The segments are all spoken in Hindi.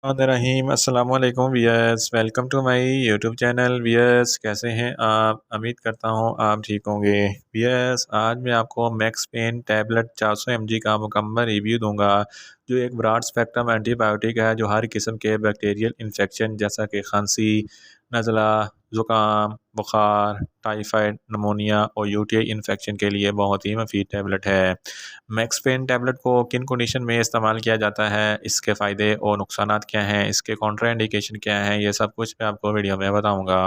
रहीम अस्सलाम वालेकुम viewers, welcome to my YouTube channel. Viewers, कैसे हैं आप? उम्मीद करता हूँ आप ठीक होंगे। वियर्स, आज मैं आपको मैक्स पेन टैबलेट 400 mg का मुकम्मल रिव्यू दूंगा, जो एक ब्रॉड स्पेक्ट्रम एंटीबायोटिक है जो हर किस्म के बैक्टीरियल इन्फेक्शन जैसा कि खांसी, नज़ला, ज़ुकाम, बुखार, टाइफाइड, नमोनिया और यूटीआई इन्फेक्शन के लिए बहुत ही मुफीद टैबलेट है। मैक्स पेन टैबलेट को किन कंडीशन में इस्तेमाल किया जाता है, इसके फ़ायदे और नुकसानात क्या हैं, इसके कॉन्ट्रा इंडिकेशन क्या हैं, ये सब कुछ मैं आपको वीडियो में बताऊंगा।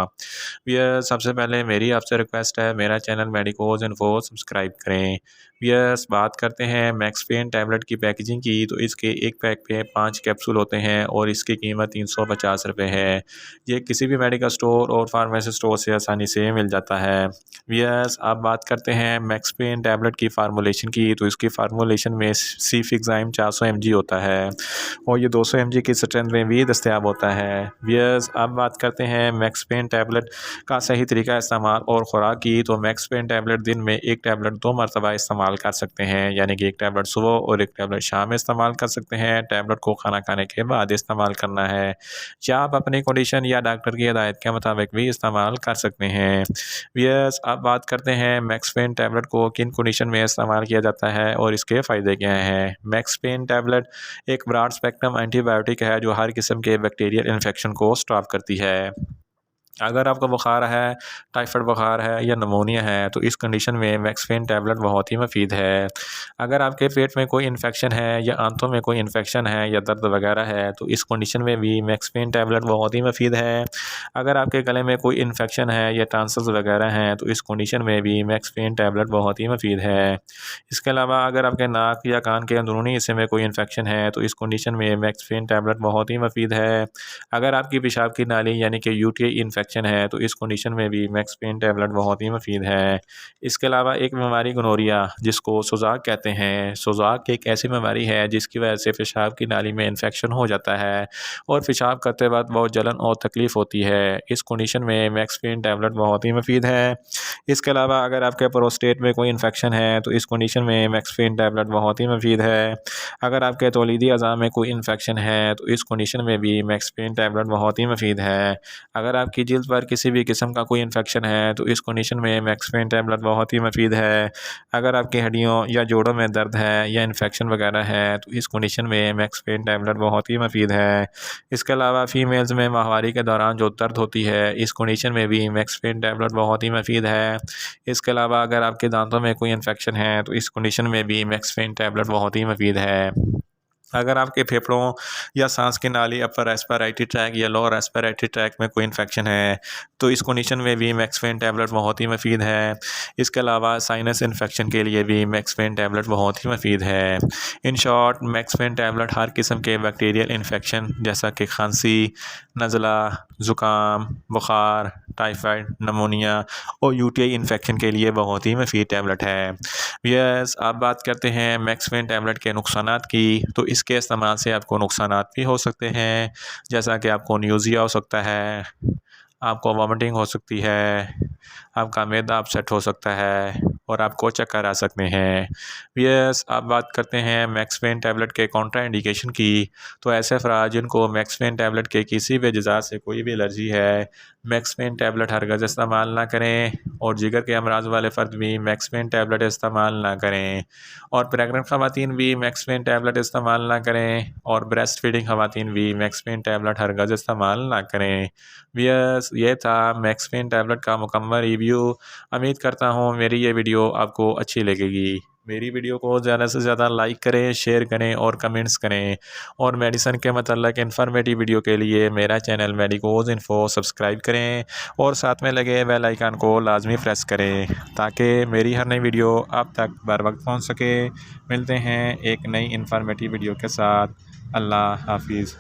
भैया, सबसे पहले मेरी आपसे रिक्वेस्ट है, मेरा चैनल मेडिकोज इन्फो सब्सक्राइब करें। यस, बात करते हैं मैक्स पेन टैबलेट की पैकेजिंग की, तो इसके एक पैक पे 5 कैप्सूल होते हैं और इसकी कीमत 350 रुपये है। ये किसी भी मेडिकल स्टोर और फार्मेसी स्टोर से आसानी से मिल जाता है। यस, अब बात करते हैं मैक्स पेन टैबलेट की फार्मूलेशन की, तो इसकी फार्मूलेशन में सीफिक्साइम 400 mg होता है और ये 200 mg की स्ट्रेंथ में भी दस्तयाब होता है। यस, अब बात करते हैं मैक्स पेन टैबलेट का सही तरीका इस्तेमाल और ख़ुराक की, तो मैक्स पेन टैबलेट दिन में एक टैबलेट 2 मरतबा इस्तेमाल कर सकते हैं, यानी कि एक टैबलेट सुबह और एक टैबलेट शाम में इस्तेमाल कर सकते हैं। टैबलेट को खाना खाने के बाद इस्तेमाल करना है, या आप अपनी कंडीशन या डॉक्टर की हिदायत के मुताबिक भी इस्तेमाल कर सकते हैं। यस, अब बात करते हैं मैक्स पेन टैबलेट को किन कंडीशन में इस्तेमाल किया जाता है और इसके फ़ायदे क्या हैं। मैक्स पेन टैबलेट एक ब्रॉड स्पेक्ट्रम एंटीबायोटिक है जो हर किस्म के बैक्टीरियल इन्फेक्शन को स्टॉप करती है। अगर आपको बुखार है, टाइफाइड बुखार है या नमोनिया है, तो इस कंडीशन में मैक्सफेन टैबलेट बहुत ही मुफीद है। अगर आपके पेट में कोई इन्फेक्शन है या आंतों में कोई इन्फेक्शन है या दर्द वगैरह है, तो इस कंडीशन में भी मैक्सफेन टैबलेट बहुत ही मुफीद है। अगर आपके गले में कोई इन्फेक्शन है या टांसल्स वगैरह हैं, तो इस कंडीशन में भी मैक्सफेन टैबलेट बहुत ही मुफीद है। इसके अलावा अगर आपके नाक या कान के अंदरूनी हिस्से में कोई इन्फेक्शन है, तो इस कंडीशन में मैक्सफेन टैबलेट बहुत ही मुफीद है। अगर आपकी पेशाब की नाली यानी कि यूटीआई इन्फेक्शन है, तो इस कंडीशन में भी मैक्स पेन टैबलेट बहुत ही मुफीद है। इसके अलावा एक बीमारी गोनोरिया, जिसको सोजाक कहते हैं, सोजाक एक ऐसी बीमारी है जिसकी वजह से पेशाब की नाली में इन्फेक्शन हो जाता है और पेशाब करते वक्त बहुत जलन और तकलीफ़ होती है। इस कंडीशन में मैक्स पेन टैबलेट बहुत ही मुफीद है। इसके अलावा अगर आपके प्रोस्टेट में कोई इन्फेक्शन है, तो इस कंडीशन में मैक्स पेन टैबलेट बहुत ही मुफीद है। अगर आपके तौलीदी अज़ा में कोई इन्फेक्शन है, तो इस कंडीशन में भी मैक्स पेन टैबलेट बहुत ही मुफीद है। अगर आपकी जिल्द पर किसी भी किस्म का कोई इन्फेक्शन है, तो इस कंडीशन में मैक्स पेन टैबलेट बहुत ही मुफीद है। अगर आपकी हड्डियों या जोड़ों में दर्द है या इन्फेक्शन वगैरह है, तो इस कंडीशन में मैक्स पेन टैबलेट बहुत ही मुफीद है। इसके अलावा फीमेल्स में माहवारी के दौरान जो दर्द होती है, इस कंडीशन में भी मैक्स पेन टैबलेट बहुत ही मुफीद है। इसके अलावा अगर आपके दांतों में कोई इन्फेक्शन है, तो इस कंडीशन में भी मैक्स पेन टैबलेट बहुत ही मुफीद है। अगर आपके फेफड़ों या सांस की नाली, अपर रेस्पिरेटरी ट्रैक या लोअर रेस्पिरेटरी ट्रैक में कोई इन्फेक्शन है, तो इस कंडीशन में भी मैक्सफेन टैबलेट बहुत ही मुफीद है। इसके अलावा साइनस इन्फेक्शन के लिए भी मैक्सफेन टैबलेट बहुत ही मुफीद है। इन शॉर्ट, मैक्सफेन टैबलेट हर किस्म के बैक्टीरियल इन्फेक्शन जैसा कि खांसी, नज़ला, ज़ुकाम, बुखार, टाइफाइड, नमोनिया और यूटीआई इन्फेक्शन के लिए बहुत ही मुफीद टैबलेट है। यस, अब बात करते हैं मैक्सफेन टैबलेट के नुकसानात की, तो इसके इस्तेमाल से आपको नुकसानात भी हो सकते हैं, जैसा कि आपको न्यूज़िया हो सकता है, आपको वॉमिटिंग हो सकती है, आपका मैदा अपसेट हो सकता है और आपको चक्कर आ सकते हैं। यस, अब बात करते हैं मैक्सफेन टैबलेट के कॉन्ट्रा इंडिकेशन की, तो ऐसे अफराद जिनको मैक्सफेन टैबलेट के किसी भी अज़ा से कोई भी एलर्जी है, मैक्सफेन टैबलेट हरगज़ इस्तेमाल ना करें और जिगर के अमराज वाले फ़र्द भी मैक्सफेन टैबलेट इस्तेमाल ना करें और प्रेग्नेंट ख़वातीन भी मैक्सफेन टैबलेट इस्तेमाल ना करें और ब्रेस्ट फीडिंग ख़वातीन भी मैक्सफेन टैबलेट हरगज़ इस्तेमाल ना करें। यस, ये था मैक्सफेन टैबलेट का मुकम्मल रिव्यू। उम्मीद करता हूँ मेरी ये वीडियो आपको अच्छी लगेगी। मेरी वीडियो को ज़्यादा से ज़्यादा लाइक करें, शेयर करें और कमेंट्स करें और मेडिसिन के मतलब इन्फॉर्मेटिव वीडियो के लिए मेरा चैनल मेडिकोज इन्फो सब्सक्राइब करें और साथ में लगे बेल आइकन को लाजमी प्रेस करें, ताकि मेरी हर नई वीडियो आप तक बर वक्त पहुँच सके। मिलते हैं एक नई इन्फॉर्मेटिव वीडियो के साथ। अल्लाह हाफिज़।